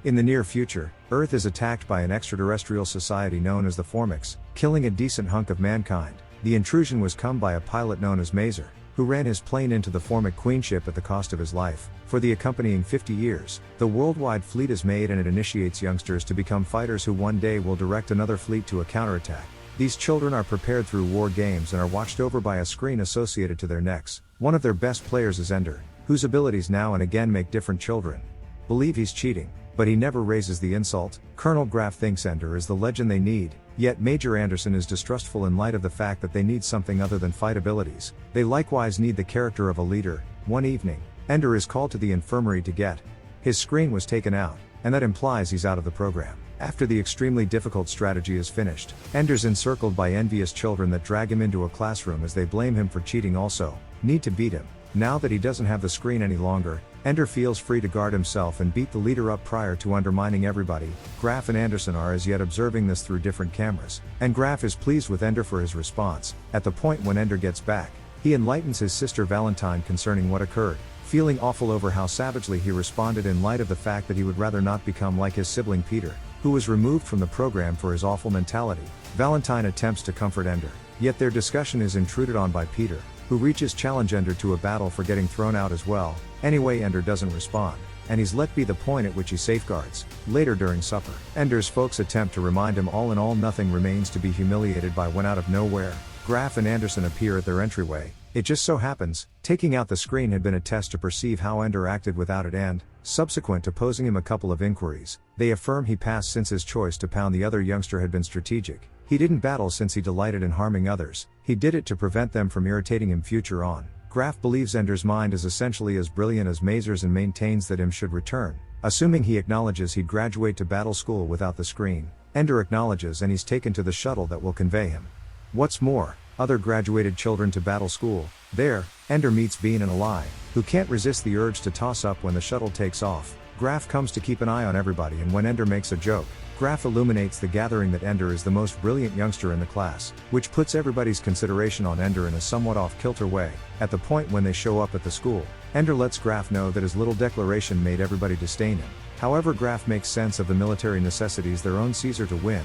In the near future, Earth is attacked by an extraterrestrial society known as the Formics, killing a decent hunk of mankind. The intrusion was come by a pilot known as Mazer, who ran his plane into the Formic queenship at the cost of his life. For the accompanying 50 years, the worldwide fleet is made and it initiates youngsters to become fighters who one day will direct another fleet to a counterattack. These children are prepared through war games and are watched over by a screen associated to their necks. One of their best players is Ender, whose abilities now and again make different children believe he's cheating, but he never raises the insult. Colonel Graff thinks Ender is the legend they need, yet Major Anderson is distrustful in light of the fact that they need something other than fight abilities. They likewise need the character of a leader. One evening, Ender is called to the infirmary to get his screen was taken out, and that implies he's out of the program. After the extremely difficult strategy is finished, Ender's encircled by envious children that drag him into a classroom as they blame him for cheating also need to beat him. Now that he doesn't have the screen any longer, Ender feels free to guard himself and beat the leader up prior to undermining everybody. Graff and Anderson are as yet observing this through different cameras, and Graff is pleased with Ender for his response. At the point when Ender gets back, he enlightens his sister Valentine concerning what occurred, feeling awful over how savagely he responded in light of the fact that he would rather not become like his sibling Peter, who was removed from the program for his awful mentality. Valentine attempts to comfort Ender, yet their discussion is intruded on by Peter, who reaches challenge Ender to a battle for getting thrown out as well. Anyway, Ender doesn't respond, and he's let be the point at which he safeguards. Later during supper, Ender's folks attempt to remind him all in all nothing remains to be humiliated by when out of nowhere, Graff and Anderson appear at their entryway. It just so happens, taking out the screen had been a test to perceive how Ender acted without it and, subsequent to posing him a couple of inquiries, they affirm he passed since his choice to pound the other youngster had been strategic. He didn't battle since he delighted in harming others, he did it to prevent them from irritating him future on. Graff believes Ender's mind is essentially as brilliant as Mazer's and maintains that him should return. Assuming he acknowledges he'd graduate to battle school without the screen, Ender acknowledges and he's taken to the shuttle that will convey him. What's more, other graduated children to battle school. There, Ender meets Bean and Eli, who can't resist the urge to toss up when the shuttle takes off. Graff comes to keep an eye on everybody, and when Ender makes a joke, Graff illuminates the gathering that Ender is the most brilliant youngster in the class, which puts everybody's consideration on Ender in a somewhat off-kilter way. At the point when they show up at the school, Ender lets Graff know that his little declaration made everybody disdain him. However, Graff makes sense of the military necessities their own Caesar to win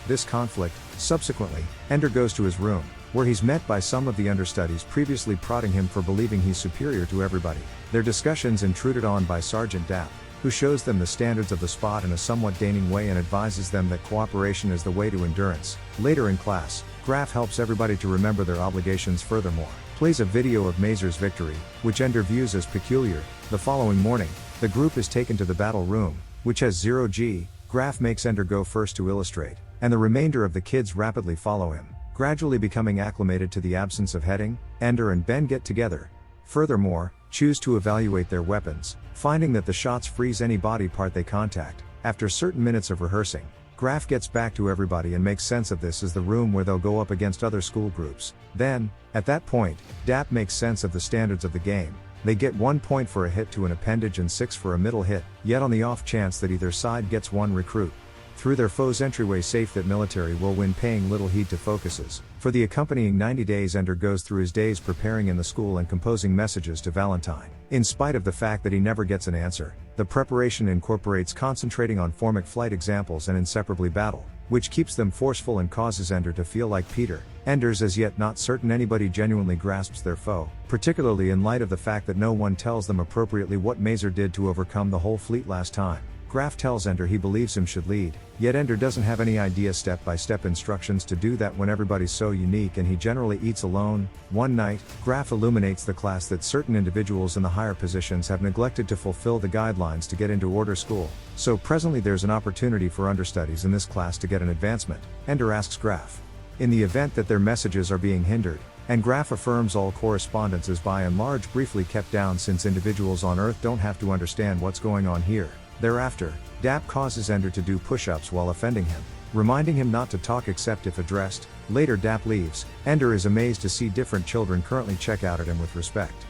this conflict. Subsequently, Ender goes to his room, where he's met by some of the understudies previously prodding him for believing he's superior to everybody. Their discussions intruded on by Sergeant Dapp, who shows them the standards of the spot in a somewhat deigning way and advises them that cooperation is the way to endurance. Later in class, Graff helps everybody to remember their obligations. Furthermore, plays a video of Mazer's victory, which Ender views as peculiar. The following morning, the group is taken to the battle room, which has 0G. Graff makes Ender go first to illustrate, and the remainder of the kids rapidly follow him. Gradually becoming acclimated to the absence of heading, Ender and Ben get together. Furthermore, choose to evaluate their weapons, finding that the shots freeze any body part they contact. After certain minutes of rehearsing, Graff gets back to everybody and makes sense of this as the room where they'll go up against other school groups. Then, at that point, Dapp makes sense of the standards of the game. They get 1 point for a hit to an appendage and 6 for a middle hit, yet on the off chance that either side gets one recruit through their foe's entryway safe, that military will win, paying little heed to focuses. For the accompanying 90 days, Ender goes through his days preparing in the school and composing messages to Valentine. In spite of the fact that he never gets an answer, the preparation incorporates concentrating on formic flight examples and inseparably battle, which keeps them forceful and causes Ender to feel like Peter. Ender's as yet not certain anybody genuinely grasps their foe, particularly in light of the fact that no one tells them appropriately what Mazer did to overcome the whole fleet last time. Graff tells Ender he believes him should lead, yet Ender doesn't have any idea step-by-step instructions to do that when everybody's so unique and he generally eats alone. One night, Graff illuminates the class that certain individuals in the higher positions have neglected to fulfill the guidelines to get into order school, so presently there's an opportunity for understudies in this class to get an advancement. Ender asks Graff, in the event that their messages are being hindered, and Graff affirms all correspondence is by and large briefly kept down since individuals on Earth don't have to understand what's going on here. Thereafter, Dapp causes Ender to do push-ups while offending him, reminding him not to talk except if addressed. Later, Dapp leaves. Ender is amazed to see different children currently check out at him with respect.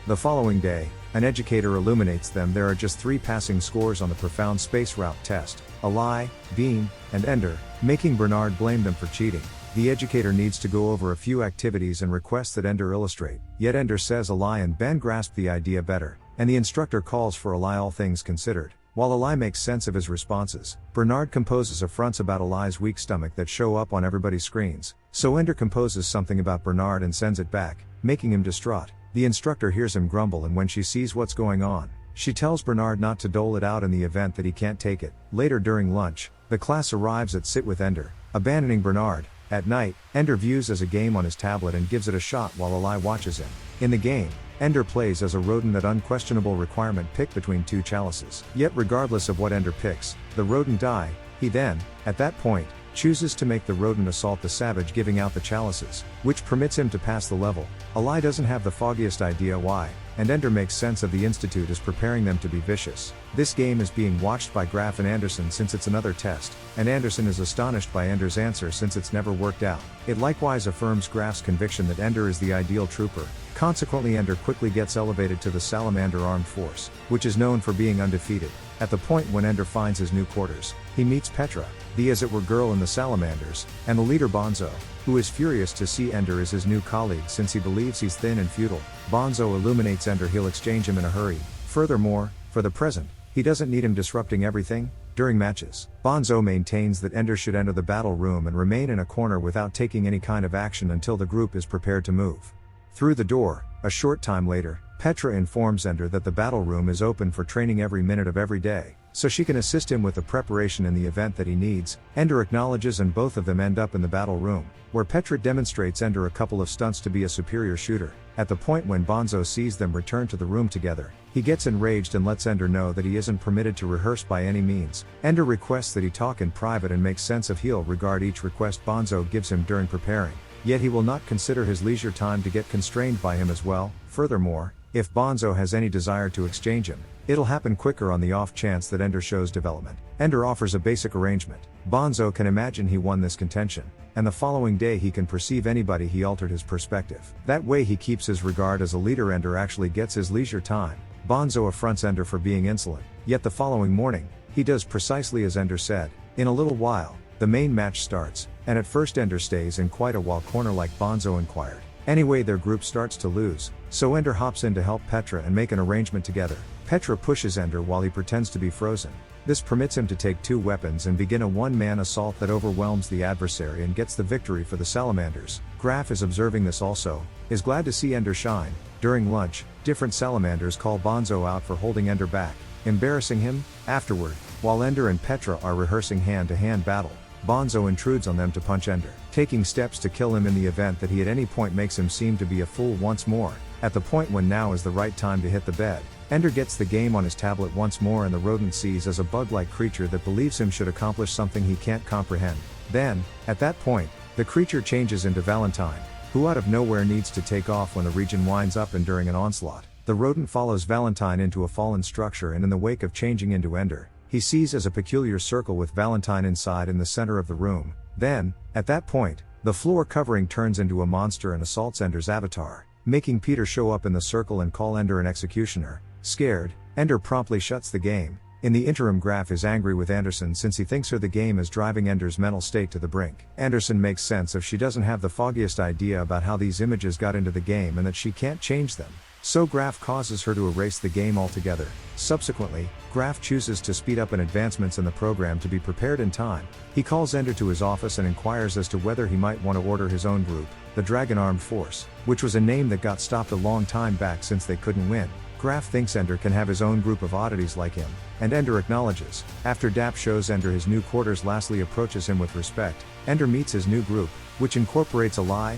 The following day, an educator illuminates them. There are just 3 passing scores on the profound space route test: Eli, Bean, and Ender, making Bernard blame them for cheating. The educator needs to go over a few activities and requests that Ender illustrate, yet Ender says Eli and Ben grasp the idea better, and the instructor calls for Eli all things considered. While Eli makes sense of his responses, Bernard composes affronts about Eli's weak stomach that show up on everybody's screens. So Ender composes something about Bernard and sends it back, making him distraught. The instructor hears him grumble, and when she sees what's going on, she tells Bernard not to dole it out in the event that he can't take it. Later during lunch, the class arrives at sit with Ender, abandoning Bernard. At night, Ender views as a game on his tablet and gives it a shot while Eli watches him. In the game, Ender plays as a rodent at unquestionable requirement pick between two chalices. Yet regardless of what Ender picks, the rodent die. He then, at that point, chooses to make the rodent assault the savage, giving out the chalices, which permits him to pass the level. Eli doesn't have the foggiest idea why, and Ender makes sense of the Institute as preparing them to be vicious. This game is being watched by Graf and Anderson since it's another test, and Anderson is astonished by Ender's answer since it's never worked out. It likewise affirms Graf's conviction that Ender is the ideal trooper. Consequently, Ender quickly gets elevated to the Salamander Armed Force, which is known for being undefeated. At the point when Ender finds his new quarters, he meets Petra, the as-it-were girl in the Salamanders, and the leader Bonzo, who is furious to see Ender as his new colleague since he believes he's thin and futile. Bonzo illuminates Ender he'll exchange him in a hurry. Furthermore, for the present, he doesn't need him disrupting everything. During matches, Bonzo maintains that Ender should enter the battle room and remain in a corner without taking any kind of action until the group is prepared to move. Through the door, a short time later, Petra informs Ender that the battle room is open for training every minute of every day, so she can assist him with the preparation in the event that he needs. Ender acknowledges and both of them end up in the battle room, where Petra demonstrates Ender a couple of stunts to be a superior shooter. At the point when Bonzo sees them return to the room together, he gets enraged and lets Ender know that he isn't permitted to rehearse by any means. Ender requests that he talk in private and makes sense of he'll regard each request Bonzo gives him during preparing, yet he will not consider his leisure time to get constrained by him as well. Furthermore, if Bonzo has any desire to exchange him, it'll happen quicker on the off chance that Ender shows development. Ender offers a basic arrangement. Bonzo can imagine he won this contention, and the following day he can perceive anybody he altered his perspective. That way he keeps his regard as a leader. Ender actually gets his leisure time. Bonzo affronts Ender for being insolent, yet the following morning, he does precisely as Ender said. In a little while, the main match starts, and at first Ender stays in quite a while corner like Bonzo inquired. Anyway, their group starts to lose, so Ender hops in to help Petra and make an arrangement together. Petra pushes Ender while he pretends to be frozen. This permits him to take two weapons and begin a one-man assault that overwhelms the adversary and gets the victory for the Salamanders. Graf is observing this also, is glad to see Ender shine. During lunch, different Salamanders call Bonzo out for holding Ender back, embarrassing him. Afterward, while Ender and Petra are rehearsing hand-to-hand battle, Bonzo intrudes on them to punch Ender, taking steps to kill him in the event that he at any point makes him seem to be a fool once more. At the point when now is the right time to hit the bed, Ender gets the game on his tablet once more, and the rodent sees as a bug-like creature that believes him should accomplish something he can't comprehend. Then, at that point, the creature changes into Valentine, who out of nowhere needs to take off when the region winds up and during an onslaught. The rodent follows Valentine into a fallen structure, and in the wake of changing into Ender, he sees as a peculiar circle with Valentine inside in the center of the room. Then, at that point, the floor covering turns into a monster and assaults Ender's avatar, making Peter show up in the circle and call Ender an executioner. Scared, Ender promptly shuts the game. In the interim, Graf is angry with Anderson since he thinks the game is driving Ender's mental state to the brink. Anderson makes sense of she doesn't have the foggiest idea about how these images got into the game and that she can't change them. So Graf causes her to erase the game altogether. Subsequently, Graf chooses to speed up advancements in the program to be prepared in time. He calls Ender to his office and inquires as to whether he might want to order his own group, the Dragon Armed Force, which was a name that got stopped a long time back since they couldn't win. Graf thinks Ender can have his own group of oddities like him, and Ender acknowledges. After Dap shows Ender his new quarters, lastly approaches him with respect, Ender meets his new group, which incorporates Eli,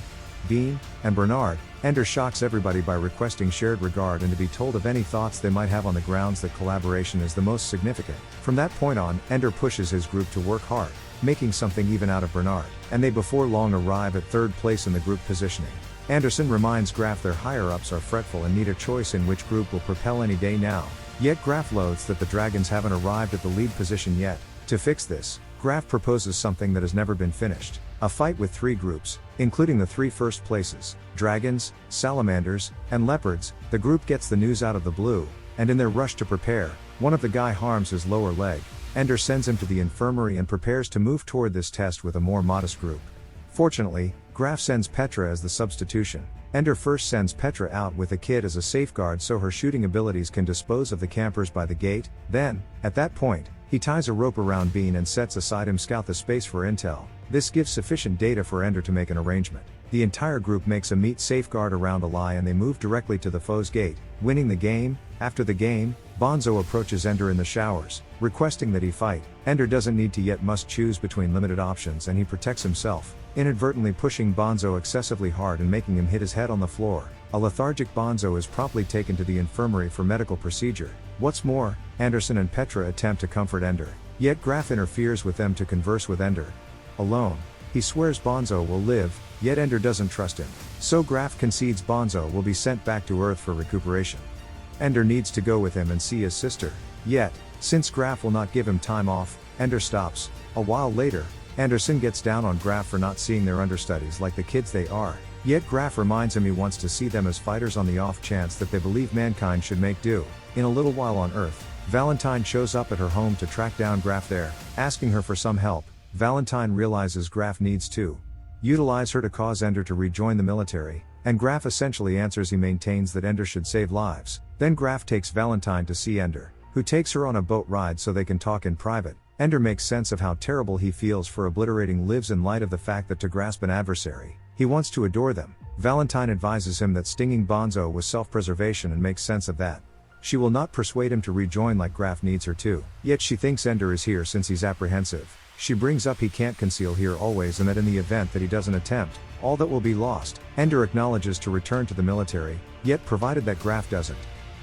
Bean, and Bernard. Ender shocks everybody by requesting shared regard and to be told of any thoughts they might have on the grounds that collaboration is the most significant. From that point on, Ender pushes his group to work hard, making something even out of Bernard, and they before long arrive at third place in the group positioning. Anderson reminds Graf their higher-ups are fretful and need a choice in which group will propel any day now, yet Graf loathes that the Dragons haven't arrived at the lead position yet. To fix this, Graf proposes something that has never been finished: a fight with three groups, including the three first places, Dragons, Salamanders, and Leopards. The group gets the news out of the blue, and in their rush to prepare, one of the guy harms his lower leg. Ender sends him to the infirmary and prepares to move toward this test with a more modest group. Fortunately, Graf sends Petra as the substitution. Ender first sends Petra out with the kid as a safeguard so her shooting abilities can dispose of the campers by the gate. Then, at that point, he ties a rope around Bean and sets aside him scout the space for intel. This gives sufficient data for Ender to make an arrangement. The entire group makes a meat safeguard around Ally and they move directly to the foe's gate, winning the game. After the game, Bonzo approaches Ender in the showers, requesting that he fight. Ender doesn't need to yet must choose between limited options and he protects himself, inadvertently pushing Bonzo excessively hard and making him hit his head on the floor. A lethargic Bonzo is promptly taken to the infirmary for medical procedure. What's more, Anderson and Petra attempt to comfort Ender, yet Graf interferes with them to converse with Ender. Alone, he swears Bonzo will live, yet Ender doesn't trust him. So Graf concedes Bonzo will be sent back to Earth for recuperation. Ender needs to go with him and see his sister. Yet, since Graf will not give him time off, Ender stops. A while later, Anderson gets down on Graf for not seeing their understudies like the kids they are. Yet Graf reminds him he wants to see them as fighters on the off chance that they believe mankind should make do. In a little while on Earth, Valentine shows up at her home to track down Graf there, asking her for some help. Valentine realizes Graf needs to utilize her to cause Ender to rejoin the military, and Graf essentially answers he maintains that Ender should save lives. Then Graf takes Valentine to see Ender, who takes her on a boat ride so they can talk in private. Ender makes sense of how terrible he feels for obliterating lives in light of the fact that to grasp an adversary, he wants to adore them. Valentine advises him that stinging Bonzo was self-preservation and makes sense of that. She will not persuade him to rejoin like Graf needs her to, yet she thinks Ender is here since he's apprehensive. She brings up he can't conceal here always and that in the event that he doesn't attempt, all that will be lost. Ender acknowledges to return to the military, yet provided that Graf doesn't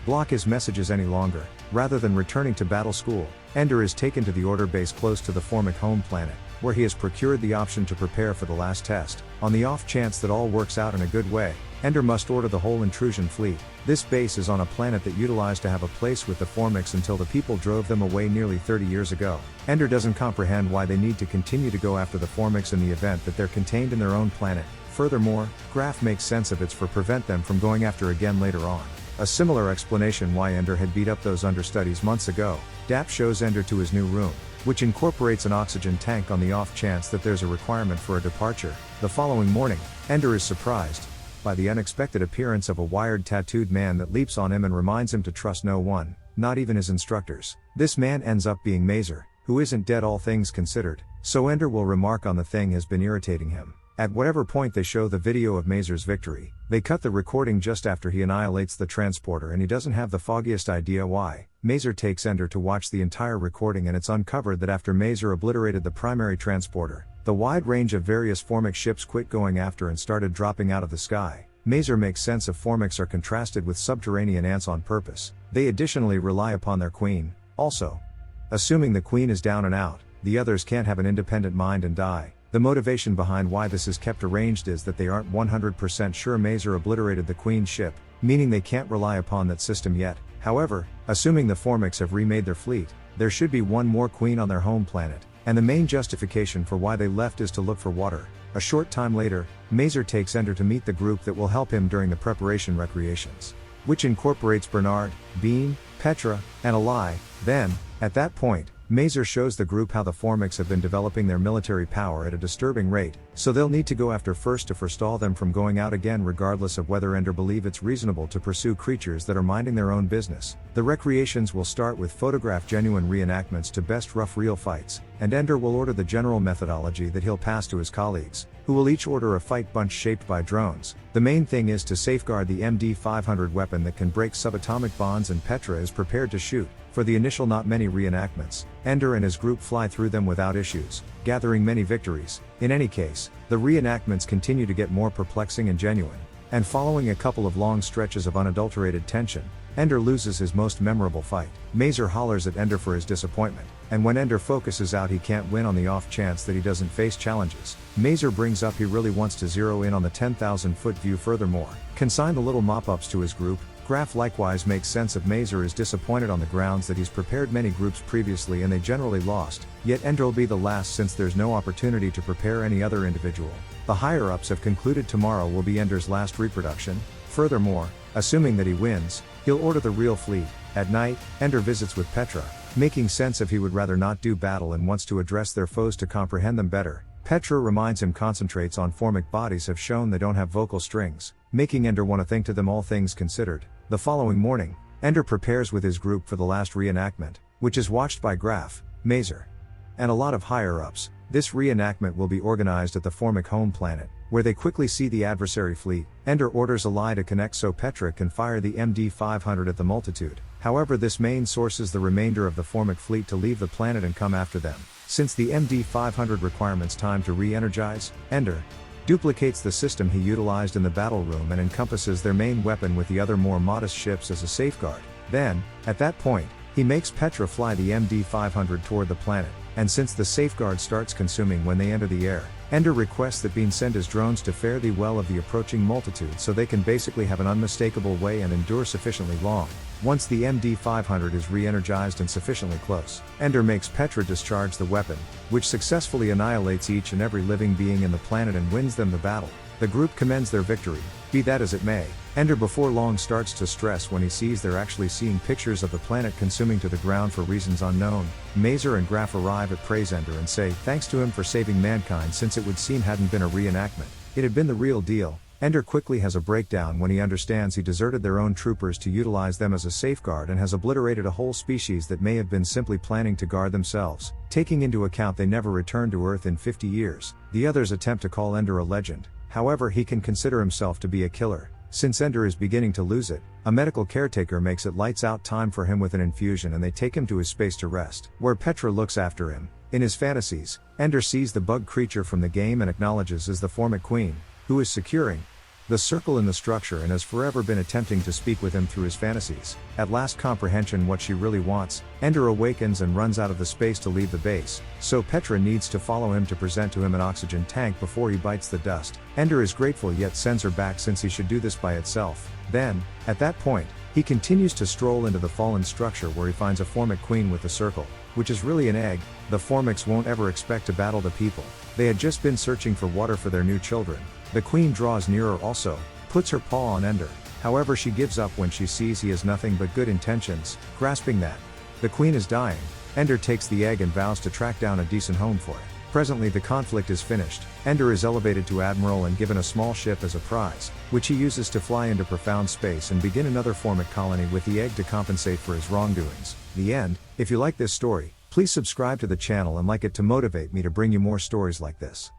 block his messages any longer. Rather than returning to battle school, Ender is taken to the order base close to the Formic home planet, where he has procured the option to prepare for the last test. On the off chance that all works out in a good way, Ender must order the whole intrusion fleet. This base is on a planet that utilized to have a place with the Formics until the people drove them away nearly 30 years ago. Ender doesn't comprehend why they need to continue to go after the Formics in the event that they're contained in their own planet. Furthermore, Graf makes sense of it's for prevent them from going after again later on. A similar explanation why Ender had beat up those understudies months ago. Dap shows Ender to his new room, which incorporates an oxygen tank on the off chance that there's a requirement for a departure. The following morning, Ender is surprised by the unexpected appearance of a wired tattooed man that leaps on him and reminds him to trust no one, not even his instructors. This man ends up being Mazer, who isn't dead all things considered, so Ender will remark on the thing has been irritating him. At whatever point they show the video of Mazer's victory, they cut the recording just after he annihilates the transporter and he doesn't have the foggiest idea why. Mazer takes Ender to watch the entire recording and it's uncovered that after Mazer obliterated the primary transporter, the wide range of various Formic ships quit going after and started dropping out of the sky. Mazer makes sense of Formics are contrasted with subterranean ants on purpose. They additionally rely upon their queen, also. Assuming the queen is down and out, the others can't have an independent mind and die. The motivation behind why this is kept arranged is that they aren't 100% sure Mazer obliterated the Queen's ship, meaning they can't rely upon that system yet. However, assuming the Formics have remade their fleet, there should be one more Queen on their home planet, and the main justification for why they left is to look for water. A short time later, Mazer takes Ender to meet the group that will help him during the preparation recreations, which incorporates Bernard, Bean, Petra, and Ally. Then, at that point, Mazer shows the group how the Formics have been developing their military power at a disturbing rate, so they'll need to go after first to forestall them from going out again regardless of whether Ender believe it's reasonable to pursue creatures that are minding their own business. The recreations will start with photograph genuine reenactments to best rough real fights, and Ender will order the general methodology that he'll pass to his colleagues, who will each order a fight bunch shaped by drones. The main thing is to safeguard the MD-500 weapon that can break subatomic bonds and Petra is prepared to shoot. For the initial not many reenactments, Ender and his group fly through them without issues, gathering many victories. In any case, the reenactments continue to get more perplexing and genuine, and following a couple of long stretches of unadulterated tension, Ender loses his most memorable fight. Mazer hollers at Ender for his disappointment, and when Ender focuses out he can't win on the off chance that he doesn't face challenges, Mazer brings up he really wants to zero in on the 10,000-foot view. Furthermore, consign the little mop-ups to his group. Graf likewise makes sense of Mazer is disappointed on the grounds that he's prepared many groups previously and they generally lost, yet Ender will be the last since there's no opportunity to prepare any other individual. The higher-ups have concluded tomorrow will be Ender's last reproduction. Furthermore, assuming that he wins, he'll order the real fleet. At night, Ender visits with Petra, making sense of he would rather not do battle and wants to address their foes to comprehend them better. Petra reminds him concentrates on formic bodies have shown they don't have vocal strings, making Ender want to think to them all things considered. The following morning, Ender prepares with his group for the last reenactment, which is watched by Graf, Mazer, and a lot of higher-ups. This reenactment will be organized at the formic home planet, where they quickly see the adversary fleet. Ender orders a lie to connect so Petra can fire the MD-500 at the multitude. However, this main sources the remainder of the formic fleet to leave the planet and come after them. Since the MD-500 requirements time to re-energize, Ender duplicates the system he utilized in the battle room and encompasses their main weapon with the other more modest ships as a safeguard. Then, at that point, he makes Petra fly the MD-500 toward the planet, and since the safeguard starts consuming when they enter the air, Ender requests that Bean send his drones to fare thee well of the approaching multitude so they can basically have an unmistakable way and endure sufficiently long. Once the MD-500 is re-energized and sufficiently close, Ender makes Petra discharge the weapon, which successfully annihilates each and every living being in the planet and wins them the battle. The group commends their victory. Be that as it may, Ender before long starts to stress when he sees they're actually seeing pictures of the planet consuming to the ground for reasons unknown. Mazer and Graf arrive at praise Ender and say thanks to him for saving mankind, since it would seem hadn't been a reenactment, it had been the real deal. Ender quickly has a breakdown when he understands he deserted their own troopers to utilize them as a safeguard and has obliterated a whole species that may have been simply planning to guard themselves, taking into account they never returned to Earth in 50 years. The others attempt to call Ender a legend, however he can consider himself to be a killer. Since Ender is beginning to lose it, a medical caretaker makes it lights out time for him with an infusion and they take him to his space to rest, where Petra looks after him. In his fantasies, Ender sees the bug creature from the game and acknowledges as the formic queen, who is securing the circle in the structure and has forever been attempting to speak with him through his fantasies. At last comprehension what she really wants, Ender awakens and runs out of the space to leave the base, so Petra needs to follow him to present to him an oxygen tank before he bites the dust. Ender is grateful yet sends her back since he should do this by itself. Then, at that point, he continues to stroll into the fallen structure where he finds a formic queen with the circle, which is really an egg. The formics won't ever expect to battle the people. They had just been searching for water for their new children. The queen draws nearer also, puts her paw on Ender. However, she gives up when she sees he has nothing but good intentions. Grasping that the queen is dying, Ender takes the egg and vows to track down a decent home for it. Presently the conflict is finished. Ender is elevated to admiral and given a small ship as a prize, which he uses to fly into profound space and begin another formic colony with the egg to compensate for his wrongdoings. The end. If you like this story, please subscribe to the channel and like it to motivate me to bring you more stories like this.